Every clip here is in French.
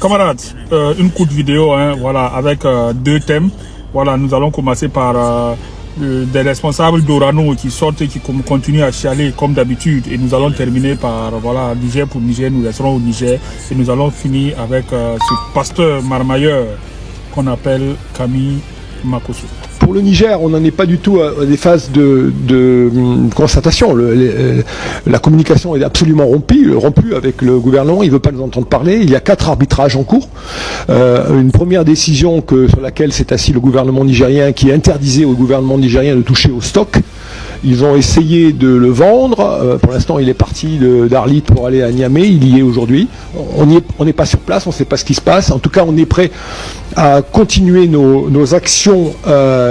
Camarades, une courte vidéo, hein, voilà, avec deux thèmes. Voilà, nous allons commencer par des responsables d'Orano qui sortent et qui continuent à chialer comme d'habitude. Et nous allons terminer par, voilà, Niger pour Niger, nous resterons au Niger. Et nous allons finir avec ce pasteur marmailleur qu'on appelle Camille Makosso. Pour le Niger, on n'en est pas du tout à des phases de constatation. La communication est absolument rompue avec le gouvernement. Il ne veut pas nous entendre parler. Il y a 4 arbitrages en cours. Une première décision sur laquelle s'est assis le gouvernement nigérien qui interdisait au gouvernement nigérien de toucher au stock. Ils ont essayé de le vendre. Pour l'instant, il est parti d'Arlit pour aller à Niamey. Il y est aujourd'hui. On n'est pas sur place, on ne sait pas ce qui se passe. En tout cas, on est prêt à continuer nos actions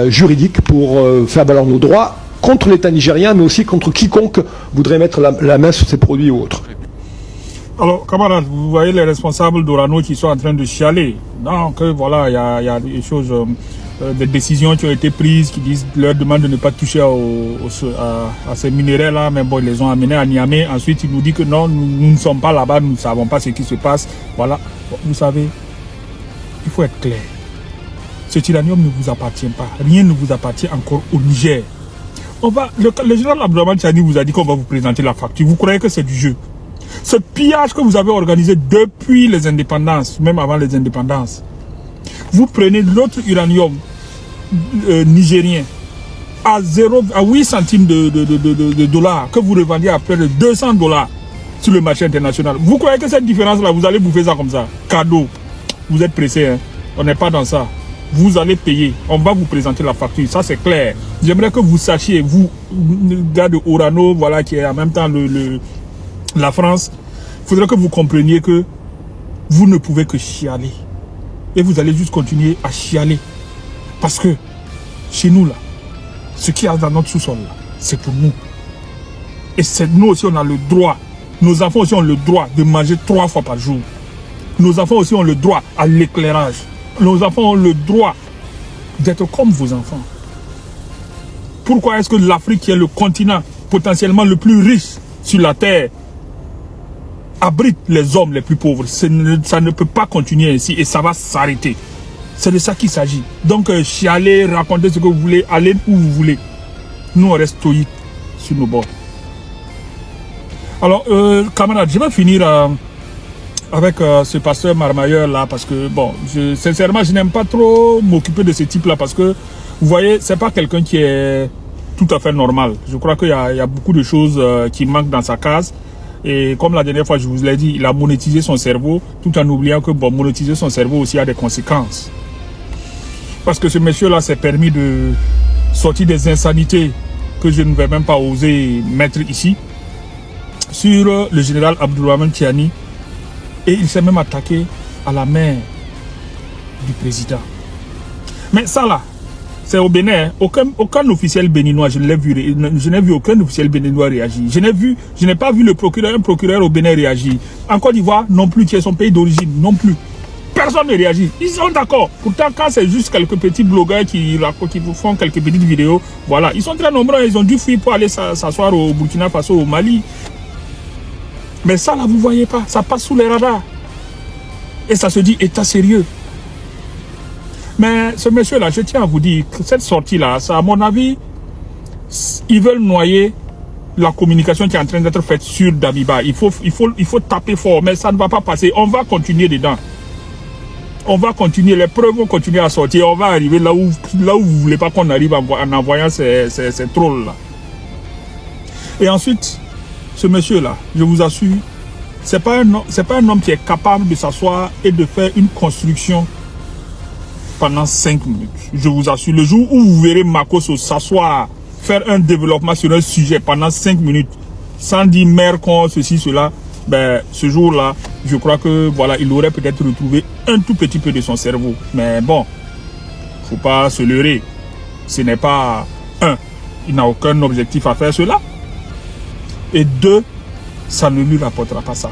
juridiques pour faire valoir nos droits contre l'État nigérien, mais aussi contre quiconque voudrait mettre la main sur ces produits ou autres. Alors, camarades, vous voyez les responsables d'Orano qui sont en train de chialer. Donc, voilà, il y a des choses, des décisions qui ont été prises qui disent, leur demandent de ne pas toucher à ces minéraux-là, mais bon, ils les ont amenés à Niamey. Ensuite, ils nous disent que non, nous ne sommes pas là-bas, nous ne savons pas ce qui se passe. Voilà, bon, vous savez, il faut être clair. Ce tyrannium ne vous appartient pas. Rien ne vous appartient encore au Niger. Le général Abdourahmane Tiani vous a dit qu'on va vous présenter la facture. Vous croyez que c'est du jeu? Ce pillage que vous avez organisé depuis les indépendances, même avant les indépendances, vous prenez l'autre uranium nigérien à 8 centimes de dollars que vous revendiez à près de 200 $ sur le marché international. Vous croyez que cette différence-là, vous allez bouffer ça comme ça? Cadeau. Vous êtes pressé, hein? On n'est pas dans ça. Vous allez payer. On va vous présenter la facture. Ça, c'est clair. J'aimerais que vous sachiez, vous, gars de Orano, voilà, qui est en même temps la France, il faudrait que vous compreniez que vous ne pouvez que chialer. Et vous allez juste continuer à chialer. Parce que, chez nous, là, ce qu'il y a dans notre sous-sol, là, c'est pour nous. Et c'est nous aussi, on a le droit. Nos enfants aussi ont le droit de manger 3 fois par jour. Nos enfants aussi ont le droit à l'éclairage. Nos enfants ont le droit d'être comme vos enfants. Pourquoi est-ce que l'Afrique, qui est le continent potentiellement le plus riche sur la terre, abrite les hommes les plus pauvres? Ça ne peut pas continuer ainsi et ça va s'arrêter. C'est de ça qu'il s'agit. Donc, chialer, raconter ce que vous voulez, aller où vous voulez. Nous, on reste stoïques sur nos bords. Alors, camarades, je vais finir avec ce pasteur marmailleur là parce que, bon, sincèrement, je n'aime pas trop m'occuper de ce type-là parce que, vous voyez, c'est pas quelqu'un qui est tout à fait normal. Je crois qu'il y a beaucoup de choses qui manquent dans sa case. Et comme la dernière fois, je vous l'ai dit, il a monétisé son cerveau, tout en oubliant que, bon, monétiser son cerveau aussi a des conséquences. Parce que ce monsieur-là s'est permis de sortir des insanités que je ne vais même pas oser mettre ici, sur le général Abdourahmane Tiani. Et il s'est même attaqué à la mère du président. Mais ça là, c'est au Bénin. Aucun officiel béninois, je n'ai vu aucun officiel béninois réagir. Je n'ai pas vu un procureur au Bénin réagir. En Côte d'Ivoire, non plus, qui est son pays d'origine, non plus. Personne ne réagit. Ils sont d'accord. Pourtant, quand c'est juste quelques petits blogueurs qui font quelques petites vidéos, voilà, ils sont très nombreux. Ils ont dû fuir pour aller s'asseoir au Burkina Faso, au Mali. Mais ça, là, vous ne voyez pas. Ça passe sous les radars. Et ça se dit état sérieux. Mais ce monsieur-là, je tiens à vous dire que cette sortie-là, ça, à mon avis, ils veulent noyer la communication qui est en train d'être faite sur Dabiba. Il faut taper fort, mais ça ne va pas passer. On va continuer dedans. On va continuer, les preuves vont continuer à sortir. On va arriver là où vous ne voulez pas qu'on arrive en envoyant ces trolls-là. Et ensuite, ce monsieur-là, je vous assure, c'est pas un homme qui est capable de s'asseoir et de faire une construction pendant 5 minutes. Je vous assure, le jour où vous verrez Makosso s'asseoir, faire un développement sur un sujet pendant 5 minutes, sans dire mère, con, ceci, cela, ben, ce jour-là, je crois que, voilà, il aurait peut-être retrouvé un tout petit peu de son cerveau. Mais bon, faut pas se leurrer. Ce n'est pas, il n'a aucun objectif à faire cela. Et 2, ça ne lui rapportera pas ça.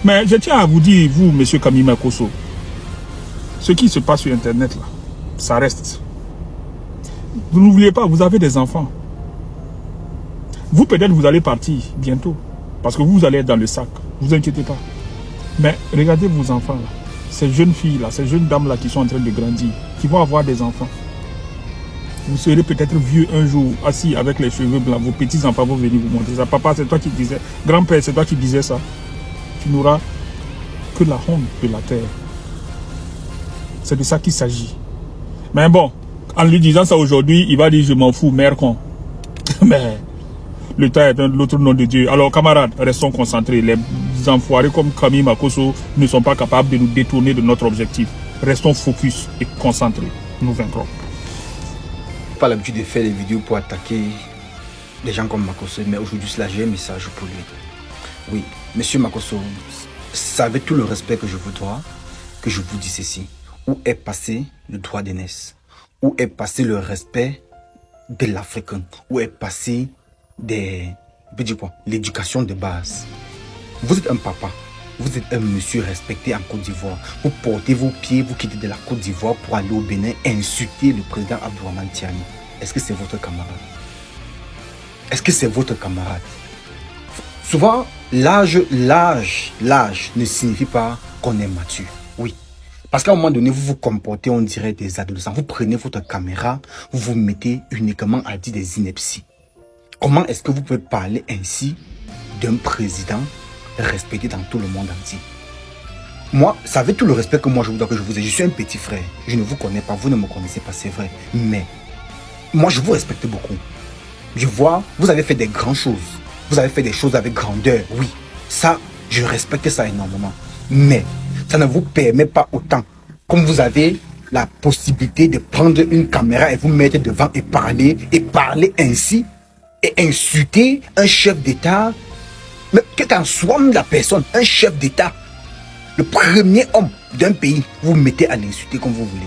Mais je tiens à vous dire, vous, monsieur Camille Makosso, ce qui se passe sur Internet, là, ça reste. Vous n'oubliez pas, vous avez des enfants. Vous, peut-être, vous allez partir bientôt. Parce que vous allez être dans le sac. Ne vous inquiétez pas. Mais regardez vos enfants, là. ces jeunes filles-là, ces jeunes dames-là qui sont en train de grandir, qui vont avoir des enfants. Vous serez peut-être vieux un jour, assis avec les cheveux blancs, vos petits-enfants vont venir vous montrer ça. Papa, c'est toi qui disais, grand-père, c'est toi qui disais ça. Tu n'auras que la honte de la terre. C'est de ça qu'il s'agit. Mais bon, en lui disant ça aujourd'hui, il va dire je m'en fous, mère con. Mais le temps est l'autre nom de Dieu. Alors camarades, restons concentrés. Les enfoirés comme Camille Makosso ne sont pas capables de nous détourner de notre objectif. Restons focus et concentrés. Nous vaincrons. Pas l'habitude de faire des vidéos pour attaquer des gens comme Makosso, mais aujourd'hui j'ai un message pour lui. Oui, monsieur Makosso, c'est avec tout le respect que je vous dois que je vous dis ceci. Où est passé le droit d'aînesse? Où est passé le respect de l'Africain? Où est passé l'éducation de base? Vous êtes un papa, vous êtes un monsieur respecté en Côte d'Ivoire. Vous portez vos pieds, vous quittez de la Côte d'Ivoire pour aller au Bénin insulter le président Abdourahmane Tiani. Est-ce que c'est votre camarade? Est-ce que c'est votre camarade? Souvent, l'âge ne signifie pas qu'on est mature. Oui. Parce qu'à un moment donné, vous vous comportez, on dirait des adolescents. Vous prenez votre caméra, vous vous mettez uniquement à dire des inepties. Comment est-ce que vous pouvez parler ainsi d'un président respecté dans tout le monde entier? Moi, ça fait tout le respect que moi je voudrais que je vous ai. Je suis un petit frère. Je ne vous connais pas, vous ne me connaissez pas, c'est vrai. Mais moi, je vous respecte beaucoup. Je vois, vous avez fait des grandes choses. Vous avez fait des choses avec grandeur, oui. Ça, je respecte ça énormément. Mais ça ne vous permet pas autant. Comme vous avez la possibilité de prendre une caméra et vous mettre devant et parler ainsi, et insulter un chef d'État, mais quel en soit la personne, un chef d'État, le premier homme d'un pays, vous mettez à l'insulter comme vous voulez.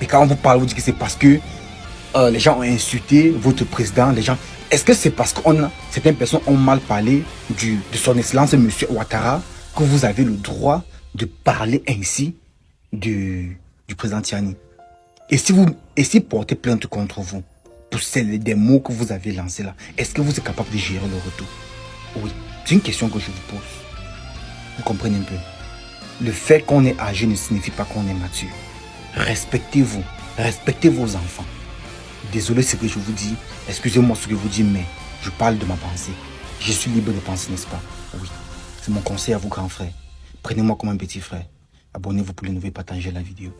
Et quand on vous parle, vous dites que c'est parce que les gens ont insulté votre président, les gens... Est-ce que c'est parce que certaines personnes ont mal parlé de son excellence M. Ouattara que vous avez le droit de parler ainsi du président Tiani? Et si portez plainte contre vous, pour des mots que vous avez lancés là, est-ce que vous êtes capable de gérer le retour? Oui, c'est une question que je vous pose. Vous comprenez un peu? Le fait qu'on est âgé ne signifie pas qu'on est mature. Respectez-vous, respectez vos enfants. Désolé ce que je vous dis, excusez-moi ce que je vous dis, mais je parle de ma pensée. Je suis libre de penser, n'est-ce pas? Oui, c'est mon conseil à vous, grands frères. Prenez-moi comme un petit frère. Abonnez-vous pour les nouvelles, partagez la vidéo.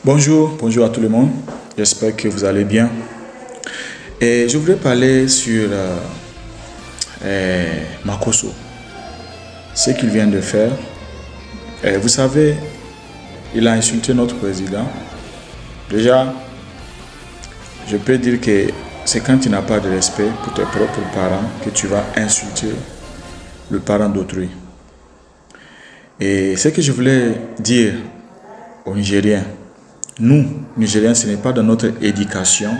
Bonjour à tout le monde. J'espère que vous allez bien. Et je voudrais parler sur Makosso. Ce qu'il vient de faire. Vous savez, il a insulté notre président. Déjà, je peux dire que c'est quand tu n'as pas de respect pour tes propres parents que tu vas insulter le parent d'autrui. Et ce que je voulais dire aux Nigériens, nous, Nigériens, ce n'est pas dans notre éducation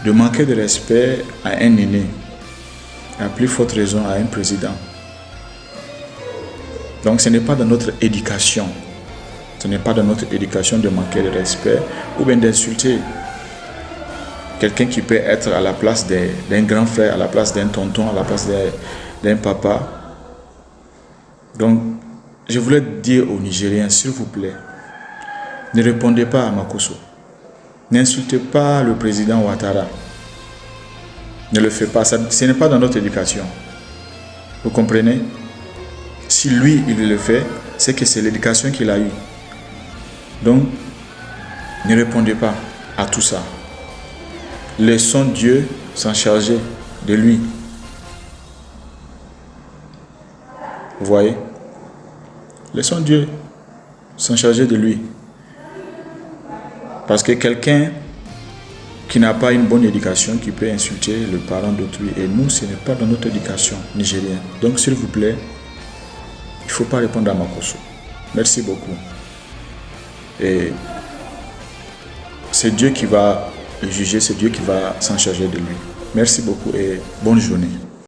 de manquer de respect à un aîné, à plus forte raison à un président. Donc ce n'est pas dans notre éducation. Ce n'est pas dans notre éducation de manquer de respect ou bien d'insulter quelqu'un qui peut être à la place d'un grand frère, à la place d'un tonton, à la place d'un papa. Donc, je voulais dire aux Nigériens, s'il vous plaît, ne répondez pas à Makosso. N'insultez pas le président Ouattara. Ne le faites pas. Ce n'est pas dans notre éducation. Vous comprenez? Si lui, il le fait, c'est que c'est l'éducation qu'il a eue. Donc, ne répondez pas à tout ça. Laissons Dieu s'en charger de lui. Vous voyez? Laissons Dieu s'en charger de lui. Parce que quelqu'un qui n'a pas une bonne éducation, qui peut insulter le parent d'autrui, et nous, ce n'est pas dans notre éducation nigérienne. Donc, s'il vous plaît, il ne faut pas répondre à Makosso. Merci beaucoup. Et c'est Dieu qui va le juger, c'est Dieu qui va s'en charger de lui. Merci beaucoup et bonne journée.